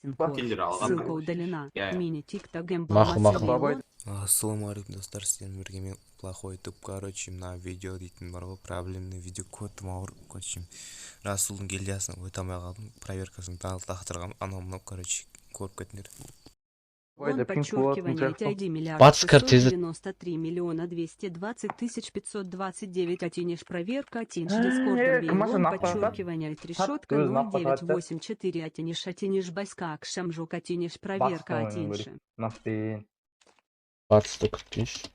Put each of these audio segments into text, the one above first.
Ссылка удалена. Мини-тик-так Мақұл. Ассалаумағалейкум достар, сіздермен бірге мен плохой туп, короче, мына видео дейтін бар ғой, проблемный видео, көтім ауыр, короче, Расулдың гильдиясына өте алмай қалдым, проверкасын тақтырғам, анау-мынау, короче, көріп кетіңдер. Подчеркивание ID миллиард Батскар тезі 693 миллиона 220 тысяч 529 атиниш проверка атинш дискорд бейон подчеркивание решетка 0984 атиниш байска акшамжук атиниш проверка атинши. Батысты күттейш.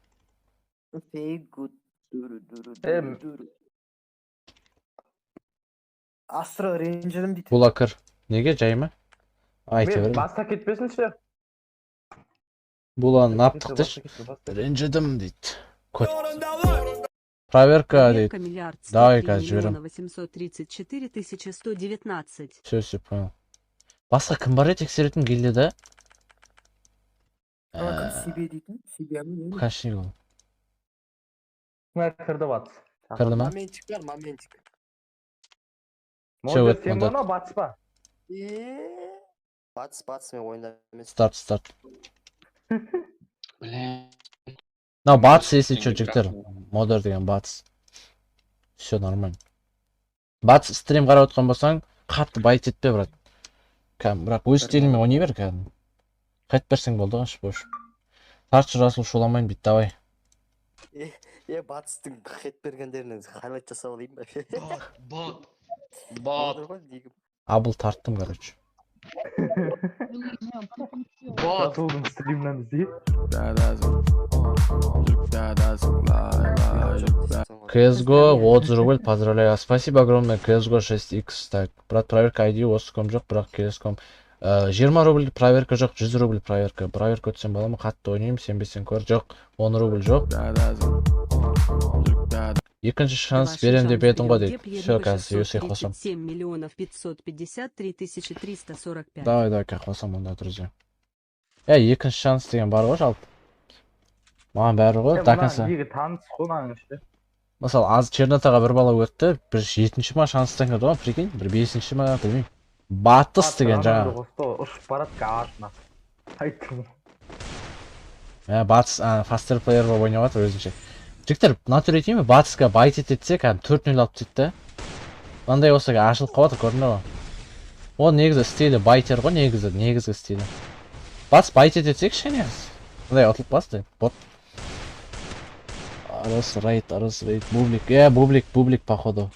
Астро рейнджерім дейді. Булакыр. Неге жайма? Айты берем. Баста кетпесінші. Була наптықтыш. Ренжедім дейді. Көт. Проверка дейді. Миллиард Давай, қазір жіберем. 834 119. Все, понял. Басқа кім бар еді тексеретін гильдияда? Себе дейтін? Себе ме? Қашын ол. Кірді батыс. Кірді ма? Моментик бар, моментик. Может, сен бұна батыс па? Батыс мен ойында емес. Старт. На батыс, если что, жігіттер. Модер деген батыс. Все нормально. Батыс стрим қарап отқан болсаң, қатты байт етпе, брат. Бірақ өз стилімен ойнай бер, кәдім. Қайт берсең болды ғаш, бош. Тартшы Расул шуламайын бит, давай. Батыстың хет бергендерінен хайлайт жасап алайын ба? Бот. Абыл тарттым, короче. Расулдың стримінен іздейіп. CSGO 30 рубль, поздравляю. Спасибо огромное, CSGO 6X. Так, брат, проверка ID осы ком жоқ, бірақ CSGO 20 рубль проверка жоқ, 100 рубль проверка. Проверка өтсем бола ма? Қатты ойнаймын, сенбесең көр. Жоқ, 10 рубль жоқ. Екінші шанс берем деп едің ғой дейді. Все, қазір өсе қосам. 7 миллионов 553 345. Давай, қосам онда, друзья. Екінші шанс деген бар ғой жалпы. Маған бәрі ғой, даканса. Егі таныс қонағын іште. Мысалы, аз Чернотаға бір бала өтті, бір 7-ші ма шанстан кірді ғой, прикинь, бір 5-ші ма, білмеймін. Батыс деген жаңа. Ұшып барады артына. Айттым. Батыс, фастер плеер болып ойнап жатыр өзінше. Жігіттер, натур етейін бе, батысқа байт ететсе, кәдім 4-0 алып сөйтті. Мынандай осыға ашылып қалады, көрінді ғой. Ол негізі стилі байтер ғой, негізгі стилі. Батыс байт ететсе кішкене. Мындай отылып басты, бот. Арыс рейд, бублик, походу.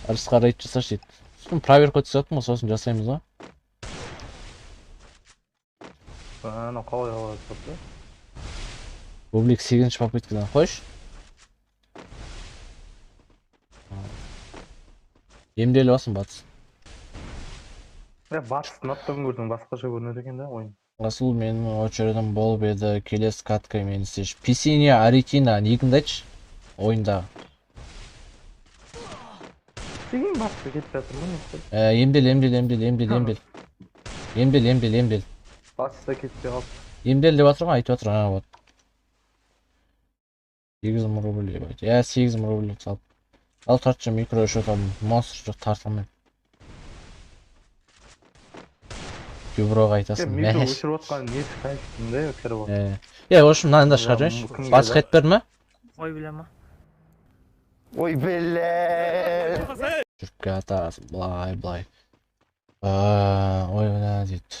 Арысқа рейд жасаш дейді. Сосын проверка өтсетін ғой, сосын жасаймыз ғой. Қалай өтті? Бублик 8-ші попыткадан қойш. Емделі басын батыс. Батыс наптығын көрдің, басқаша көрінеді екен да ойын. Расул менің очередім болып еді, келесі каткай мені істеш. Писиния Аритина негімді айтшы ойындағы. Деген батысқа кетіп жатыр ма? Емдел. Батыста кетпей қалды. Емдел деп жатыр ғой, айтып жатыр, вот. 8 рубль деп айт. 8 рубль салып. Ал тартшы микро өші отам, монстр жоқ тартылмай. Кюброға айтасың, мәш. Микро өшіріп отқан несі қайшықтың да, өксірі бар. В общем, мынanda шығарайыншы. Батыс қайт берді ма? Ой, білема. Жүрікке атасың, былай. Ой, мына дейді.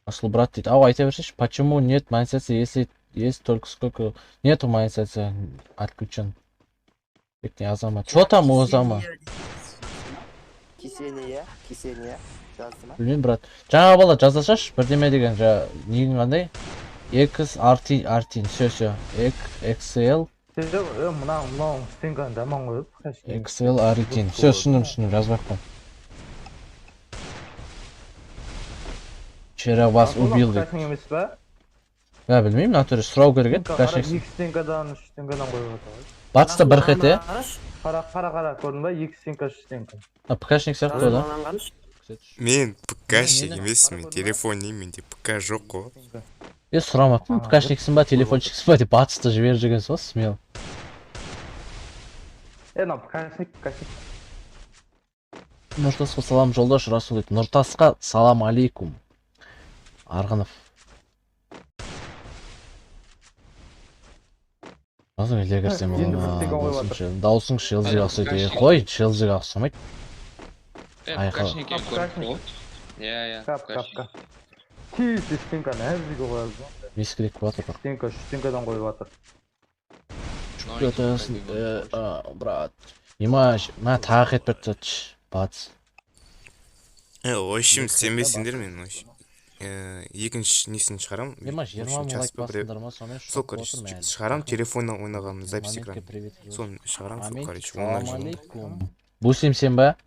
Асыл брат дейді, айта берсейші, почему нет монетизации, если есть только сколько... Нету монетизации, отключен. Тек не азама. Чё там у азама? Кисения. Білмеймін, брат. Жаңа бала жазасаш, бірдеме деген неген қандай? X, Artin, все. XL. Мынау стенканы даман қойып. XL, Artin. Все, түсіндім, жазбақпын. Вчера вас убил дейді. Кашың емес па? Білмеймін, натуры сұрау керек еді. Екі стенкадан, үш стенкадан қойып отыр. Батыста бір хет, Қара, көрдің ба? Екі стенка, үш стенка. ПКшник сияқты ғой да? Мен ПКшник емеспін, телефоннеймін де ПК жоқ қой. Сұрамаппын, ПКшниксің ба, телефоншиксің ба деп батысты жіберіп жүрген сол, смел. ПКшник. Нұртасқа салам жолдаш Расул дейді. Нұртасқа салам алейкум. Арғынов. Азың еле кірсем даусың Челзиге ұқсайды. Қой, Челзиге ұқсамайды. Капка. Тиіз стенканы әзіге қояды. Мескілік батыр. Стенкадан қойып жатыр. Брат. Имаш, мә тағы кетіп жатшы. Батыс. Ойшым сенбесіңдер мен екінші несін шығарам. Имаш 20 мың лайк басыңдар ма, сонымен сол короче шығарам, телефоннан ойнаған запись экран. Соны шығарам, сол короче онлайн жолында. Бусим сен ба?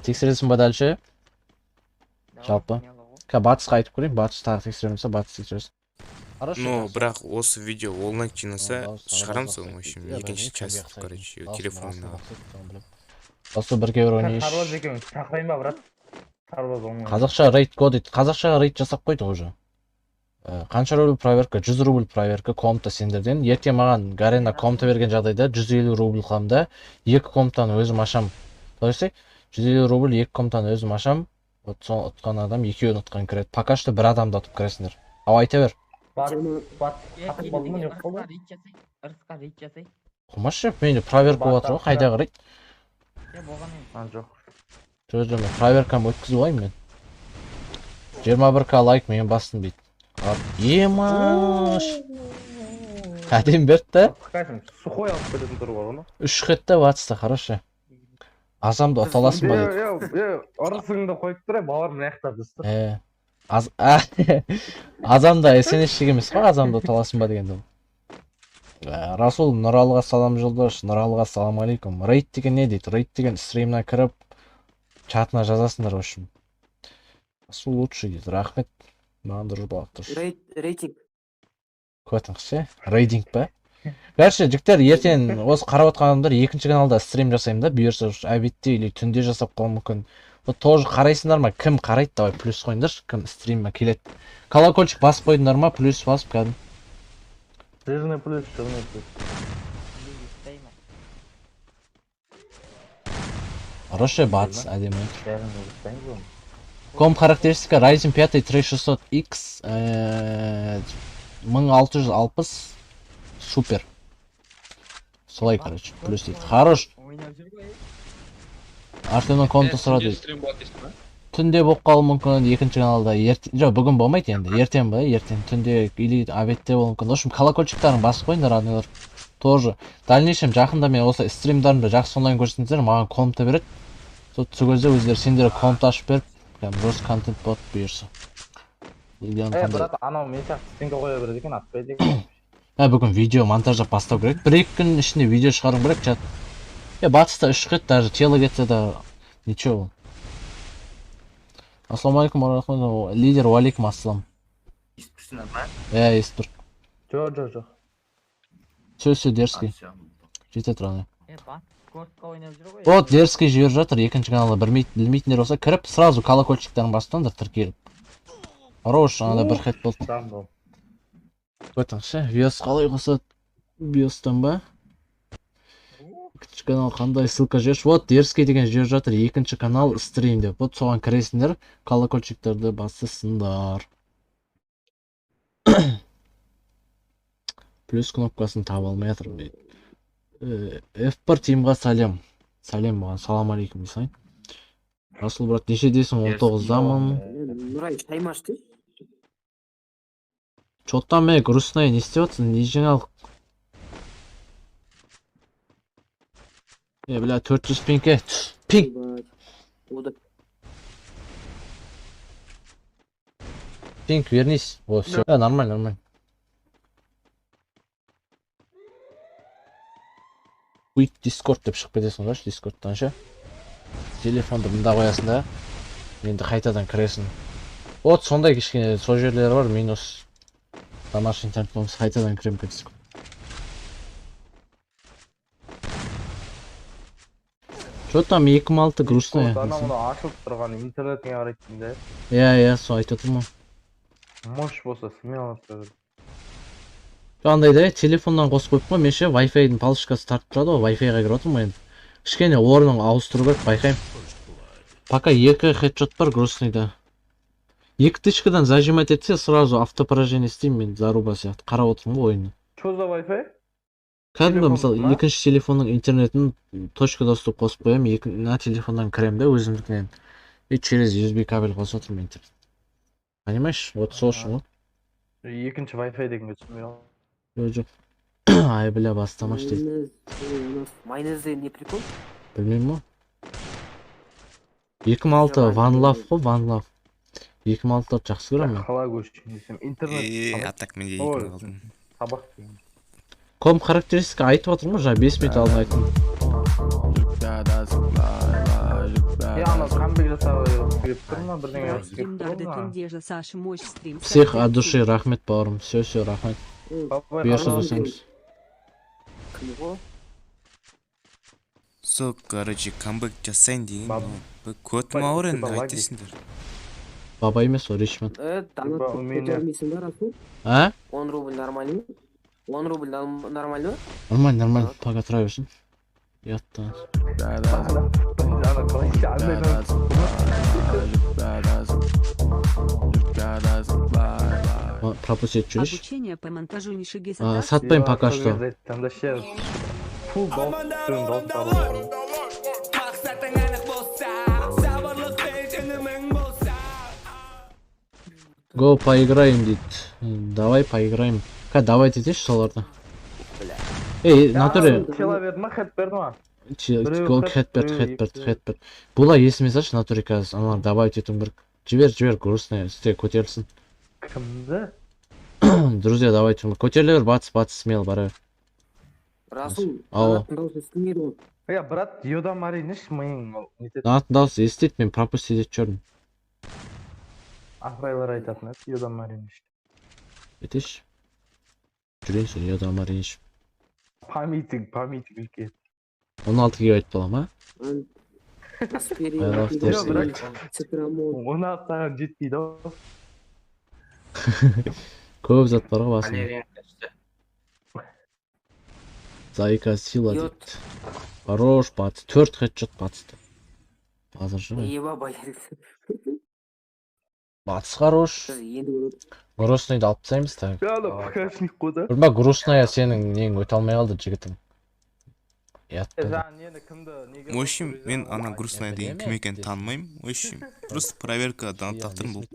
Тексересің ба дальше? Жалпы. Батысқа айтып көрейін, батыс тағы тексеремізсе, батыс тексересің. Но бірақ осы видео онлайн жинаса шығарам сол, в общем, екінші часть, короче, телефонына. Осы бірге бір ойнайыш. Сарбаз екеуміз шақырайын ба, брат? Сарбаз оңай. Қазақша рейд код дейді. Қазақшаға рейд жасап қойдық уже. Қанша рубль проверка? 100 рубль проверка комната сендерден. Ертең маған Гарена комната берген жағдайда 150 рубль қамда 2 комнатаны өзім ашам. Тоғысы 150 рубль 2 комнатаны өзім ашам. Вот соны ұтқан адам екеуін ұтқан кіреді. Пока что бір адамды ұтып кіресіңдер. Ау айта бер. Қатып қалды ма, жоқ қалды? Құмашы, менде проверка болатыр ғой, қайдағы рейд? Жоқ. Сөзді мен проверкам өткізу ойым мен. 21к лайк мен бастым бейт. Емаш! Әдем берді да? Сухой алып келетін түрі бар оны. 3 хетті батысты, хорошо. Азамды оталасын ба дейді. Ұрысыңды қойып тұр, балар мына яқтар дұсты. Азамда СНС-шік емес қой, азамды оталасын ба дегенді. Расул, Нұралыға салам жолдаш, Нұралыға салам алейкум. Рейд деген не дейді? Рейд деген стримна кіріп, чатына жазасыңдар өшім. Расул лучший дейді, рахмет. Маған дұрыс балақ дұрыс. Рейтинг. Көтіңіз ше? Рейдинг ба? Короче, жіктер, ертең осы қарап отқан адамдар екінші каналда стрим жасаймын да, бұйырса әбетте или түнде жасап қалуы мүмкін. Тоже қарайсыңдар ма? Кім қарайды? Давай плюс қойыңдаршы, кім стримге келеді. Колокольчик басып қойдыңдар ма? Плюс басып кәдім. Жирный плюс, черный плюс. Хороший бац, әдемі. Комп характеристика Ryzen 5 3600X 1660 супер. Солай, короче, плюс дейді. Хорош. Артемнен комната сұрады. Түнде болып қалуы мүмкін, екінші каналда. Жоқ, бүгін болмайды енді. Ертең ба, ертең түнде или обедте болуы мүмкін. В общем, колокольчиктарын басып қойыңдар, адмилар. Тоже. Дальнейшем жақында мен осы стримдарымды жақсы онлайн көрсетіңіздер, маған комната береді. Сол көзде өздері сендер комната ашып беріп, жос контент болады бұйырса. Брат, анау мен сияқты стенка қоя береді екен, атпайды екен. Бүгін видео монтаждап бастау керек. 1-2 күн ішінде видео шығарым керек, чат. Батыста 3 қет, даже тело кетсе да ничего. Ассаламалейкум, лидер, уалейкум ассалам. Естіпсің ма? Естіп тұр. Жоқ. Сөз дерзкий. Жете тұрған. Вот, дерзкий жіберіп жатыр, екінші каналда білмейтіндер болса, кіріп, сразу колокольчиктарын бастыңдар, тіркеліп. Хорош, анада бір хет болды. Өтіңші, биос қалай қосады? Биостан ба? Екінші канал қандай ссылка жіберші? Вот, дерзкий деген жіберіп жатыр, екінші канал стрим деп. Вот, соған кіресіңдер, колокольчиктерді басысыңдар. Плюс кнопкасын таба алмай жатырмын дейді. F1 тимға салем. Салем бұған, салам алейкум дейсің. Расул брат, неше дейсің? 19-дамын. Нұрай, шаймаш dey. Чоттан мен грустная не істеп жатсың? Не жаңалық? Бля, 400 пинке. Пинк! Пинк, вернись. О, все. Нормально. Quick Discord деп шығып кетесің ғой, Discord'тан ше. Телефонды мұнда қоясың да. Енді қайтадан кіресің. Вот сондай кішкене сол жерлері бар, минус. Домашний интернет болмаса қайтадан кірем кетесің. Что там 2006 грустная. Анау ашылып тұрған интернетіңе қарайтын да. Иә, сол айтып отырмын. Мош болса смело алып. Андай да, телефоннан қосып қойып қой, мен ше Wi-Fi-дің палышкасы тартып тұрады ғой, Wi-Fi-ға кіріп отырмын енді. Кішкене орнын ауыстыру керек, байқаймын. Пока екі хедшот бар грустныйда. 2 тычкадан зажимать етсе, сразу автопоражение істеймін мен, заруба сияқты. Қарап отырмын ғой ойынны. Что за Wi-Fi? Кәдімгі мысалы Телефондық ма? екінші телефонның интернетін точка доступ қосып қоямын, на телефондан кіремін да өзімдікінен. И через USB кабель қосып отырмын интернет. Понимаешь? Вот сол үшін ғой. Екінші Wi-Fi дегенге түсінбей қалдым. Жоқ. Ай, бля, бастамаш дейді. Майонезде не прикол? Білмеймін ғой. 2006 One Love қой, One Love. 2006 жақсы көремін мен. Қалай көшейін десем, интернет. А так менде Ой, екі қалдым. Сабақ деген. Ком характеристика айтып отырмын ғой, жаңа 5 минут алдын айттым. Ана камбек жасап беріп тұрмын ма, бірдеңе жасап беріп Стримдарды тұрмын ма? түнде жасашы мощь стрим. Всех от души рахмет бауырым. Все, рахмет. Бұйырса болсаңыз. Кім ғой? Со, короче, камбэк жасайын деген. Баб- Көтім ауыр енді айтасыңдар. Баба емес о, Ричмонд. Донат у меня- көтермейсің ба, Расул? А? 10 рубль нормально? 10 рубль нормально? Нормально. Пока тұра берсін. Ятты. Ана қалайша андай Пропустить жүреш. Обучение по монтажу нишиги Сатпаймын пока что. Там да ше фул дауыс түрін дауыс барлығы. Го поиграем дейді. Давай поиграем. Давай дедеші соларды. Ей, натуре. Села берді ма, хет берді ма? Гол хет. Бұла есіме салшы натуре қазір. Аналар добавить етуің бір. Жібер, грустная. Істе көтерілсін. Кімді? Друзья, давайте. Көтеріле бер, бац, смело бара бер. Расул, Ау. донаттың дауысы естілмейді ғой. Брат, йодан маринеш миың нетеді. Натын дауысы естейді, мен пропустить етіп жүрдім. Апайлар айтатын еді, йодан маринеш. Етеш. Жүрейін сол, йода маринеш. Памятик үлкен. 16 ге айтып балам, а? Аспирин, I love this. цитрамон. Оны саған жетпейді ау. Көп зат бар ғой басында. Зайка сила дейді. Йод. Хорош батыс. 4 хедшот батысты. Азыр жүр. Еба байыр. Батыс хорош. Енді көреді. Грустныйды алып тастаймыз та. Ана покашник қоды. Үрба грустная сенің нең өте алмай қалды жігітім. Ятты. Жаңа нені кімді В общем, мен ана грустная деген кім екенін танымаймын. В общем, просто проверка донаттақтырым бұл.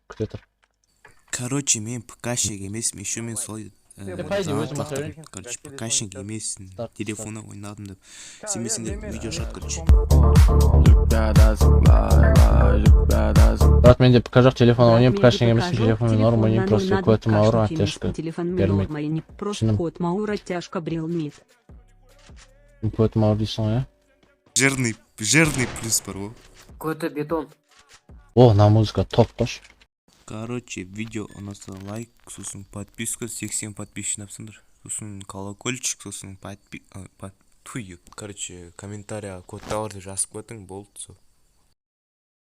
Күте тұр. Короче, мен ПКшник емеспін, еще мен сол донаттақтырым. Короче, ПКшник емессің, телефона ойнадым деп. Сенбесіңдер, видео шығады, короче. Брат, менде ПК жоқ, телефон ойнайын, ПКшник емеспін, телефонмен норм ойнайын, просто көтім ауыр, оттяжка. Бермейді. Просто кот маур оттяжка брелмит. Көтім ауыр дейсің ғой, Жирный плюс бар ғой. Көті бетон. О, на музыка топ қош. Короче, видео ұнаса лайк, сосын подписка, 80 подписчик напсыңдар. Сосын колокольчик, сосын короче, комментария код тауарды жазып көтің, болды сол.